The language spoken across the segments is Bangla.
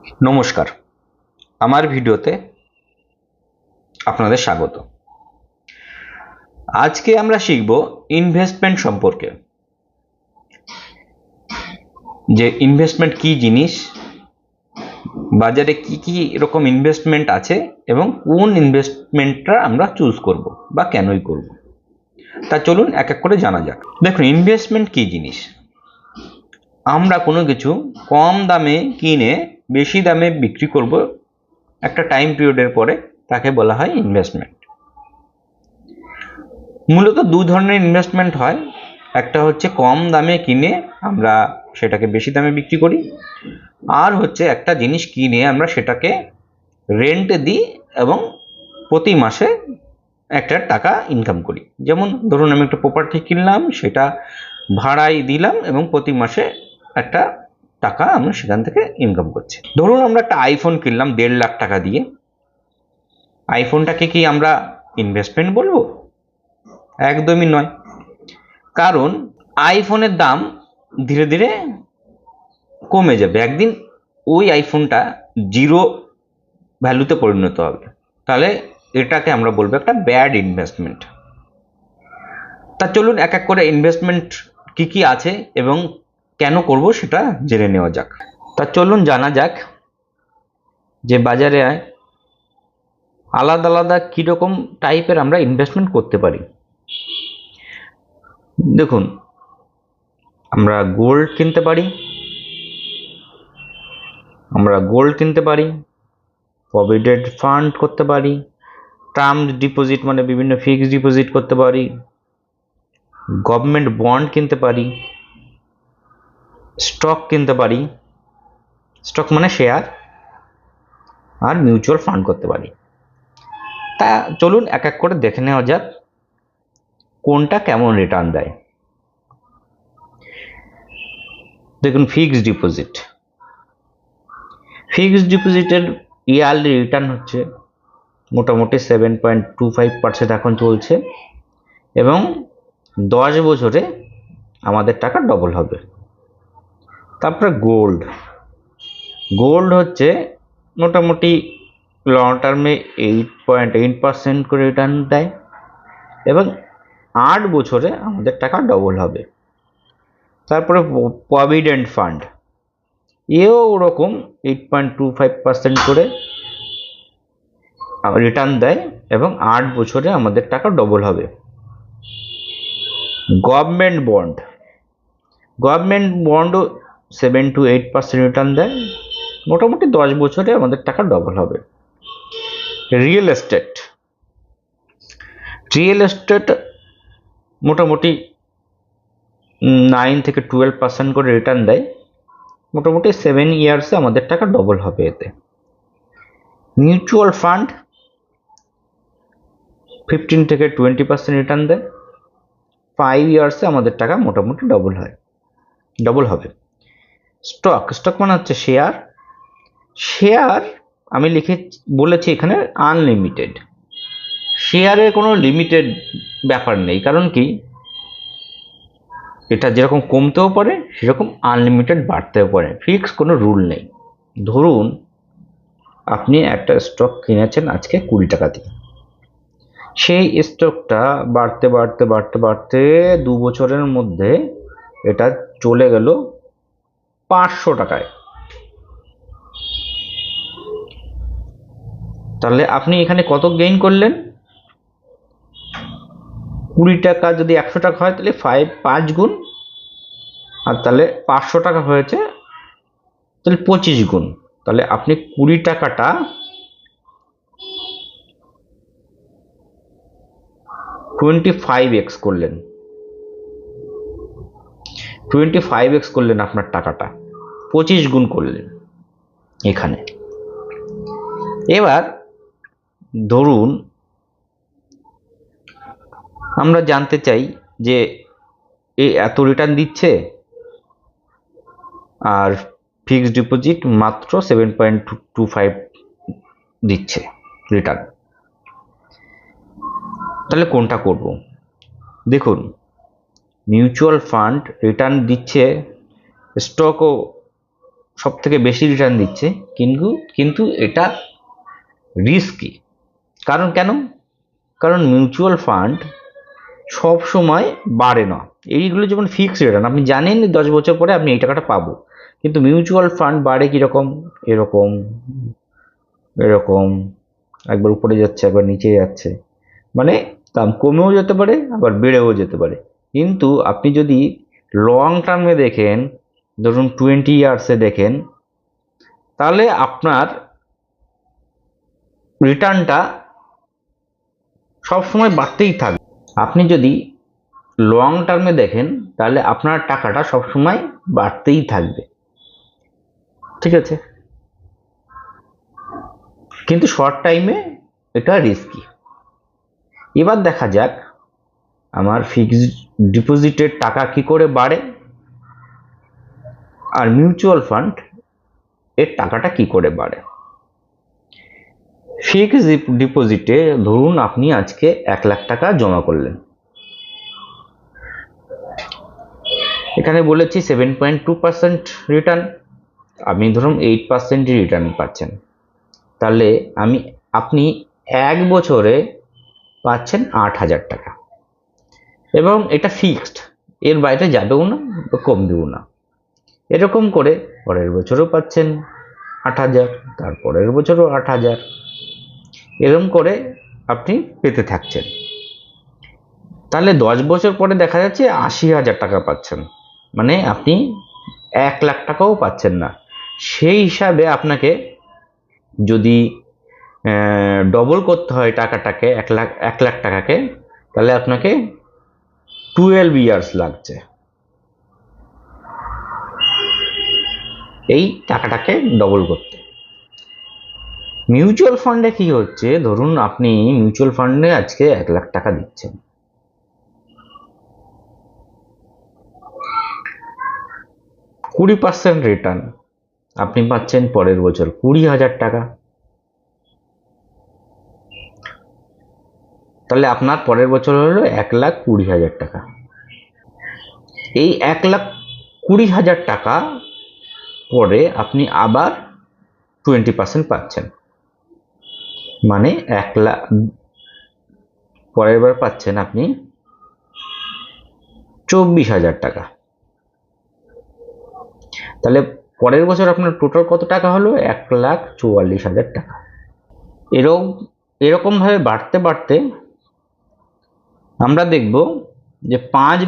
নমস্কার, আমার ভিডিওতে আপনাদের স্বাগত। আজকে আমরা শিখব ইনভেস্টমেন্ট সম্পর্কে, যে ইনভেস্টমেন্ট কি জিনিস, বাজারে কি কি রকম ইনভেস্টমেন্ট আছে এবং কোন ইনভেস্টমেন্টটা আমরা চুজ করব বা কেনই করব। তা চলুন এক এক করে জানা যাক। দেখুন, ইনভেস্টমেন্ট কি জিনিস। আমরা কোনো কিছু কম দামে কিনে বেশি দামে বিক্রি করব একটা টাইম পিরিয়ডের পরে, তাকে বলা হয় ইনভেস্টমেন্ট। মূলত দু ধরনের ইনভেস্টমেন্ট হয়। একটা হচ্ছে কম দামে কিনে আমরা সেটাকে বেশি দামে বিক্রি করি, আর হচ্ছে একটা জিনিস কিনে আমরা সেটাকে রেন্টে দিই এবং প্রতি মাসে একটা টাকা ইনকাম করি। যেমন ধরুন, আমি একটা প্রপার্টি কিনলাম, সেটা ভাড়ায় দিলাম এবং প্রতি মাসে একটা টাকা আমরা সেখান থেকে ইনকাম করছি। ধরুন, আমরা একটা আইফোন কিনলাম 1.5 লাখ টাকা দিয়ে। আইফোনটাকে কি আমরা ইনভেস্টমেন্ট বলবো? একদমই নয়, কারণ আইফোনের দাম ধীরে ধীরে কমে যাবে। একদিন ওই আইফোনটা জিরো ভ্যালুতে পরিণত হবে, তাহলে এটাকে আমরা বলবো একটা ব্যাড ইনভেস্টমেন্ট। তা চলুন এক এক করে ইনভেস্টমেন্ট কি কি আছে এবং কেন করব সেটা জেনে নেওয়া যাক। তা চলুন জানা যাক যে বাজারে আলাদা আলাদা কীরকম টাইপের আমরা ইনভেস্টমেন্ট করতে পারি। দেখুন, আমরা গোল্ড কিনতে পারি, প্রভিডেন্ট ফান্ড করতে পারি, টার্ম ডিপোজিট মানে বিভিন্ন ফিক্সড ডিপোজিট করতে পারি, গভর্নমেন্ট বন্ড কিনতে পারি, স্টক কিনতে পারি, স্টক মানে শেয়ার, আর মিউচুয়াল ফান্ড করতে পারি। তা চলুন এক এক করে দেখে নেওয়া যাক কোনটা কেমন রিটার্ন দেয়। দেখুন, ফিক্সড ডিপোজিটের ইয়ারলি রিটার্ন হচ্ছে মোটামুটি 7.25% এখন চলছে, এবং 10 বছরে আমাদের টাকা ডবল হবে। তারপরে গোল্ড হচ্ছে মোটামুটি লং টার্মে 8.8% করে রিটার্ন দেয়, এবং 8 বছরে আমাদের টাকা ডবল হবে। তারপরে প্রভিডেন্ট ফান্ড, এও ওরকম 8.25% করে রিটার্ন দেয় এবং 8 বছরে আমাদের টাকা ডবল হবে। গভর্নমেন্ট বন্ডও 7 to 8% রিটার্ন দেয়, মোটামুটি 10 বছরে আমাদের টাকা ডবল হবে। রিয়েল এস্টেট মোটামুটি 9 থেকে 12% করে রিটার্ন দেয়, মোটামুটি 7 ইয়ার্সে আমাদের টাকা ডবল হবে এতে। মিউচুয়াল ফান্ড 15 থেকে 20% রিটার্ন দেয়, 5 ইয়ার্সে আমাদের টাকা মোটামুটি ডবল হবে। স্টক মানে হচ্ছে শেয়ার আমি বলেছি এখানে আনলিমিটেড। শেয়ারের কোনো লিমিটেড ব্যাপার নেই, কারণ কি এটা যেরকম কমতেও পারে সেরকম আনলিমিটেড বাড়তেও পারে, ফিক্স কোনো রুল নেই। ধরুন, আপনি একটা স্টক কিনেছেন আজকে 20 টাকা দিয়ে, সেই স্টকটা বাড়তে 2 বছরের মধ্যে এটা চলে গেল 500 টাকায়। তাহলে আপনি এখানে কত গেইন করলেন? 20 টাকা যদি 100 টাকা হয় তাহলে 5 গুণ, আর তাহলে 500 টাকা হয়েছে তাহলে 25 গুণ। তাহলে আপনি 20 টাকাটা 25x করলেন, 25x করলেন আপনার টাকাটা, 25 গুণ করলেন এখানে। এবার ধরুন আমরা জানতে চাই যে এত রিটার্ন দিচ্ছে আর ফিক্সড ডিপোজিট মাত্র 7.25 দিচ্ছে রিটার্ন, তাহলে কোনটা করব? দেখুন, মিউচুয়াল ফান্ড রিটার্ন দিচ্ছে, স্টকও সব থেকে বেশি রিটার্ন দিচ্ছে, কিন্তু কিন্তু এটা রিস্কি। কারণ কেন? কারণ মিউচুয়াল ফান্ড সব সময় বাড়ে না। এইগুলো যেমন ফিক্সড রিটার্ন, আপনি জানেন 10 বছর পরে আপনি এই টাকাটা পাবো, কিন্তু মিউচুয়াল ফান্ড বাড়ে কীরকম, এরকম এরকম, একবার উপরে যাচ্ছে একবার নিচে যাচ্ছে, মানে দাম কমেও যেতে পারে আবার বেড়েও যেতে পারে। কিন্তু আপনি যদি লং টার্মে দেখেন, ধরুন 20 ইয়ার্সে দেখেন, তাহলে আপনার রিটার্নটা সবসময় বাড়তেই থাকবে। আপনি যদি লং টার্মে দেখেন তাহলে আপনার টাকাটা সবসময় বাড়তেই থাকবে, ঠিক আছে? কিন্তু শর্ট টাইমে এটা রিস্কি। এবার দেখা যাক আমার ফিক্সড ডিপোজিটের টাকা কি করে বাড়ে আর মিউচুয়াল ফান্ড এর টাকাটা কি করে বাড়ে। ফিক্সড ডিপোজিটে ধরুন আপনি আজকে 1 লাখ টাকা জমা করলেন, এখানে বলেছি 7.2% রিটার্ন, আপনি ধরুন 8% রিটার্ন পাচ্ছেন, তাহলে আপনি 1 বছরে পাচ্ছেন 8,000 টাকা, এবং এটা ফিক্সড, এর বাইরে যাবেও না বা কমবেও না। এরকম করে পরের বছরও পাচ্ছেন 8,000, তারপরের বছরও 8,000, এরকম করে আপনি পেতে থাকছেন। তাহলে 10 বছর পরে দেখা যাচ্ছে 80,000 টাকা পাচ্ছেন, মানে আপনি 1 লাখ টাকাও পাচ্ছেন না। সেই হিসাবে আপনাকে যদি ডবল করতে হয় টাকাটাকে, 1 লাখ টাকাকে, তাহলে আপনাকে 12 ইয়ার্স লাগছে এই টাকাটাকে ডবল করতে। মিউচুয়াল ফান্ডে কি হচ্ছে, ধরুন আপনি মিউচুয়াল ফান্ডে আজকে 1 লাখ টাকা দিচ্ছেন, 20% রিটার্ন, আপনি পাচ্ছেন পরের বছর 20,000 টাকা। তাহলে আপনার পরের বছর হলো 1,20,000 টাকা। এই 1,20,000 টাকা পরে আপনি আবার 20% পাচ্ছেন, মানে 1 লাখ পরের বার পাচ্ছেন আপনি 24,000 টাকা। তাহলে পরের বছর আপনার টোটাল কত টাকা হলো? 1,44,000 টাকা। এরকমভাবে বাড়তে বাড়তে আমরা দেখব যে 5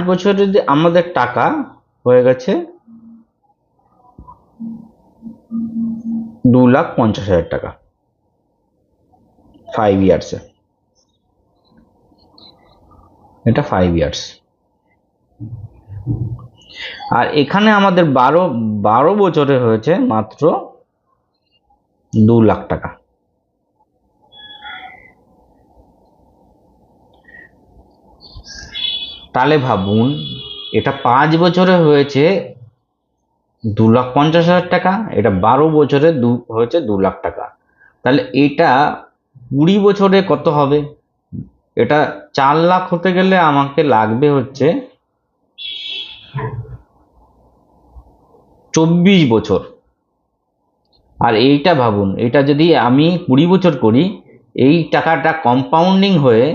বছরে যে আমাদের টাকা হয়ে গেছে 2,50,000 টাকা 5 ইয়ার্সে। এটা 5 ইয়ার্স। আর এখানে আমাদের 12 বছরে হয়েছে মাত্র 2 লাখ টাকা। তাহলে ভাবুন, এটা 5 বছরে হয়েছে 2,50,000 টাকা, এটা 12 বছরে হয়েছে 2 লাখ টাকা। তাহলে এটা 20 বছরে কত হবে? এটা 4 লাখ হতে গেলে আমাকে লাগবে হচ্ছে 24 বছর। আর এইটা ভাবুন, এটা যদি আমি 20 বছর করি, এই টাকাটা কম্পাউন্ডিং হয়ে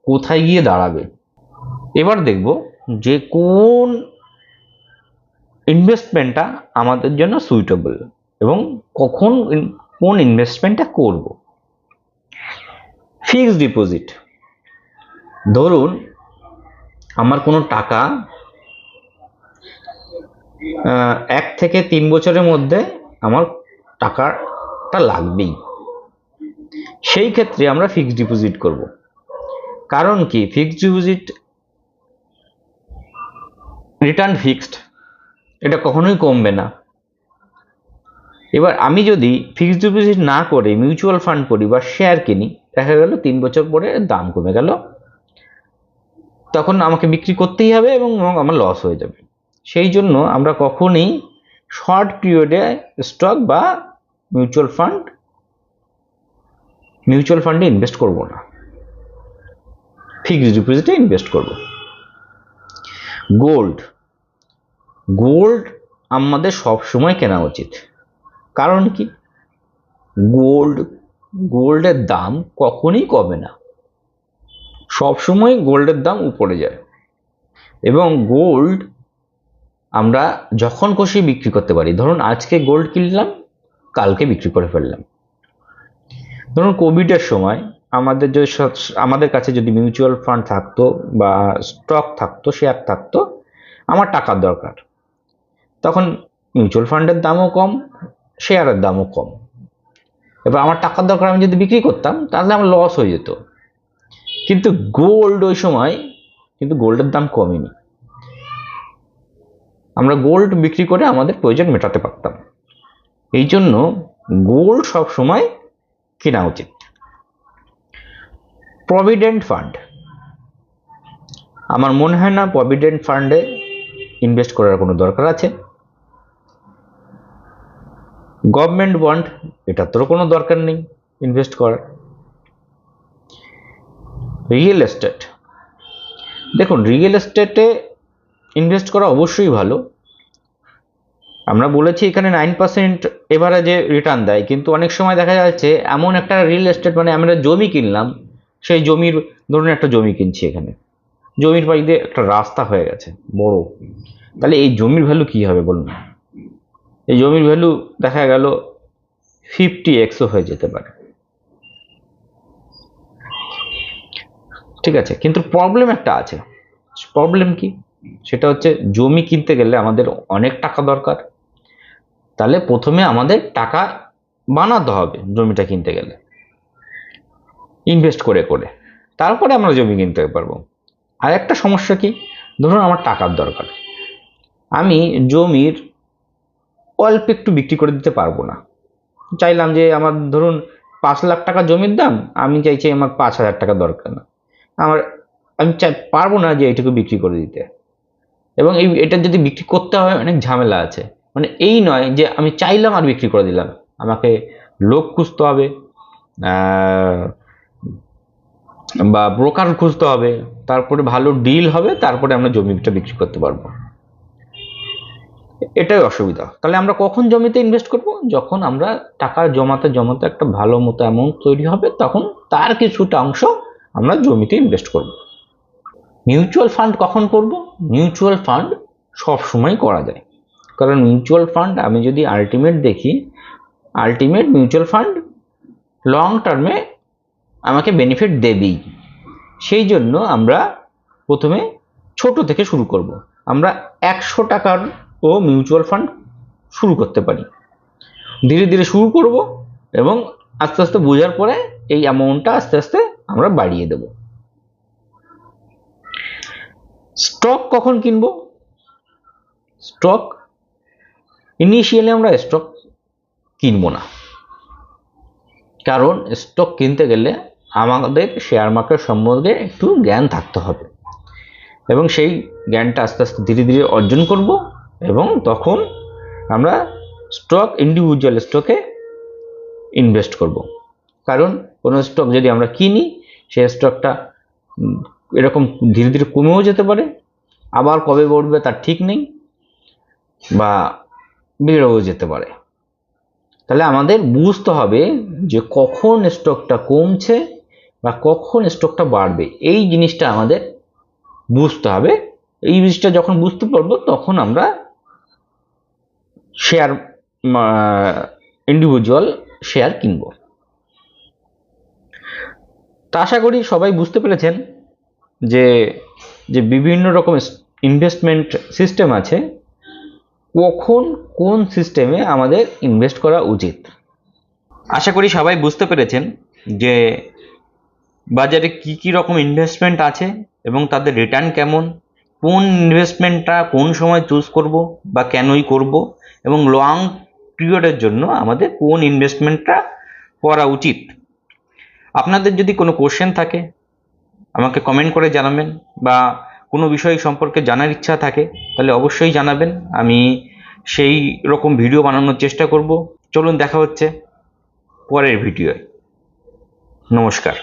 কোথায় গিয়ে দাঁড়াবে। এবার দেখব যে কোন ইনভেস্টমেন্টটা আমাদের জন্য সুইটেবল এবং কখন কোন ইনভেস্টমেন্টটা করব। ফিক্সড ডিপোজিট, ধরুন আমার কোনো টাকা 1 থেকে 3 বছরের মধ্যে আমার টাকাটা লাগবেই, সেই ক্ষেত্রে আমরা ফিক্সড ডিপোজিট করব। কারণ কি, ফিক্সড ডিপোজিট রিটার্ন ফিক্সড, এটা কখনোই কমবে না। এবার আমি যদি ফিক্সড ডিপোজিট না করে মিউচুয়াল ফান্ড করি বা শেয়ার কিনি, দেখা গেল 3 বছর পরে দাম কমে গেল, তখন আমাকে বিক্রি করতেই হবে এবং আমার লস হয়ে যাবে। সেই জন্য আমরা কখনোই শর্ট পিরিয়ডে স্টক বা মিউচুয়াল ফান্ডে ইনভেস্ট করব না, ফিক্সড ডিপোজিটে ইনভেস্ট করব। গোল্ড, গোল্ড আমাদের সব সময় কেনা উচিত। কারণ কি, গোল্ডের দাম কখনই কমে না, সব সময় গোল্ডের দাম উপরে যায়। এবং গোল্ড আমরা যখন খুশি বিক্রি করতে পারি। ধরুন আজকে গোল্ড কিনলাম, কালকে বিক্রি করে ফেললাম। ধরুন কোভিডের সময় আমাদের কাছে যদি মিউচুয়াল ফান্ড থাকতো বা স্টক থাকতো, শেয়ার থাকতো, আমার টাকার দরকার, তখন মিউচুয়াল ফান্ডের দামও কম, শেয়ারের দামও কম। এবার আমার টাকার দরকার, আমি যদি বিক্রি করতাম তাহলে আমার লস হয়ে যেত। কিন্তু গোল্ড ওই সময় কিন্তু গোল্ডের দাম কমেনি, আমরা গোল্ড বিক্রি করে আমাদের প্রয়োজন মেটাতে পারতাম। এই জন্য গোল্ড সব সময় কেনা উচিত। প্রভিডেন্ট ফান্ড, আমার মনে হয় না প্রভিডেন্ট ফান্ডে ইনভেস্ট করার কোনো দরকার আছে। গভর্নমেন্ট বন্ড, এটা তোর কোনো দরকার নেই ইনভেস্ট করার। রিয়েল এস্টেট, দেখুন রিয়েল এস্টেটে ইনভেস্ট করা অবশ্যই ভালো। আমরা বলেছি এখানে 9% এভারেজে রিটার্ন দেয়, কিন্তু অনেক সময় দেখা যাচ্ছে এমন একটা রিয়েল এস্টেট, মানে আমরা জমি কিনলাম, সেই জমির, ধরুন একটা জমি কিনছি, এখানে জমির পাশ দিয়ে একটা রাস্তা হয়ে গেছে বড়, তাহলে এই জমির ভ্যালু কি হবে বলুন? এই জমির ভ্যালু দেখা গেল 50x হয়ে যেতে পারে, ঠিক আছে। কিন্তু প্রবলেম একটা আছে। প্রবলেম কি? সেটা হচ্ছে জমি কিনতে গেলে আমাদের অনেক টাকা দরকার, তাহলে প্রথমে আমাদের টাকা বানাতে হবে জমিটা কিনতে গেলে, ইনভেস্ট করে করে, তারপরে আমরা জমি কিনতে পারবো। আর একটা সমস্যা কি, ধরুন আমার টাকার দরকার, আমি জমির অল্প একটু বিক্রি করে দিতে পারবো না। চাইলাম যে আমার ধরুন 5 লাখ টাকা জমির দাম, আমি চাইছি আমার 5,000 টাকা দরকার না, আমি পারবো না যে এইটুকু বিক্রি করে দিতে। এবং এটা যদি বিক্রি করতে হয় অনেক ঝামেলা আছে। মানে এই নয় যে আমি চাইলাম আর বিক্রি করে দিলাম, আমাকে লোক খুঁজতে হবে বা ব্রোকার খুঁজতে হবে, তারপরে ভালো ডিল হবে, তারপরে আমরা জমিটা বিক্রি করতে পারবো। এটাই অসুবিধা। তাহলে আমরা কখন জমিতে ইনভেস্ট করব? যখন আমরা টাকা জমাতে জমাতে একটা ভালো মতো অ্যামাউন্ট তৈরি হবে, তখন তার কিছুটা অংশ আমরা জমিতে ইনভেস্ট করব। মিউচুয়াল ফান্ড কখন করব? মিউচুয়াল ফান্ড সব সময় করা যায়, কারণ মিউচুয়াল ফান্ড আমি যদি আলটিমেট দেখি, আলটিমেট মিউচুয়াল ফান্ড লং টার্মে আমাকে বেনিফিট দেবেই। সেই জন্য আমরা প্রথমে ছোট থেকে শুরু করব। আমরা 100 টাকার ও মিউচুয়াল ফান্ড শুরু করতে পারি, ধীরে ধীরে শুরু করব এবং আস্তে আস্তে বোঝার পরে এই অ্যামাউন্টটা আস্তে আস্তে আমরা বাড়িয়ে দেব। স্টক কখন কিনবো? স্টক ইনিশিয়ালি আমরা স্টক কিনবো না, কারণ স্টক কিনতে গেলে আমাদের শেয়ার মার্কেট সম্বন্ধে একটু জ্ঞান থাকতে হবে, এবং সেই জ্ঞানটা আস্তে আস্তে ধীরে ধীরে অর্জন করব, এবং তখন আমরা ইন্ডিভিজুয়াল স্টকে ইনভেস্ট করব। কারণ কোনো স্টক যদি আমরা কিনি, সেই স্টকটা এরকম ধীরে ধীরে কমেও যেতে পারে, আবার কবে বাড়বে তার ঠিক নেই, বা বেড়েও যেতে পারে। তাহলে আমাদের বুঝতে হবে যে কখন স্টকটা কমছে বা কখন স্টকটা বাড়বে, এই জিনিসটা আমাদের বুঝতে হবে। এই জিনিসটা যখন বুঝতে পারবো, তখন আমরা শেয়ার ইন্ডিভিজুয়াল শেয়ার কিনব। তা আশা করি সবাই বুঝতে পেরেছেন যে যে বিভিন্ন রকম ইনভেস্টমেন্ট সিস্টেম আছে, কখন কোন সিস্টেমে আমাদের ইনভেস্ট করা উচিত। আশা করি সবাই বুঝতে পেরেছেন যে বাজারে কি কি রকম ইনভেস্টমেন্ট আছে এবং তাদের রিটার্ন কেমন, কোন ইনভেস্টমেন্টটা কোন সময় চুজ করব বা কেনই করব, এবং লং পিরিয়ডের জন্য আমাদের কোন ইনভেস্টমেন্টটা করা উচিত। আপনাদের যদি কোনো কোশ্চেন থাকে আমাকে কমেন্ট করে জানাবেন, বা কোনো বিষয় সম্পর্কে জানার ইচ্ছা থাকে তাহলে অবশ্যই জানাবেন, আমি সেই রকম ভিডিও বানানোর চেষ্টা করব। চলুন দেখা হচ্ছে পরের ভিডিওয়। নমস্কার।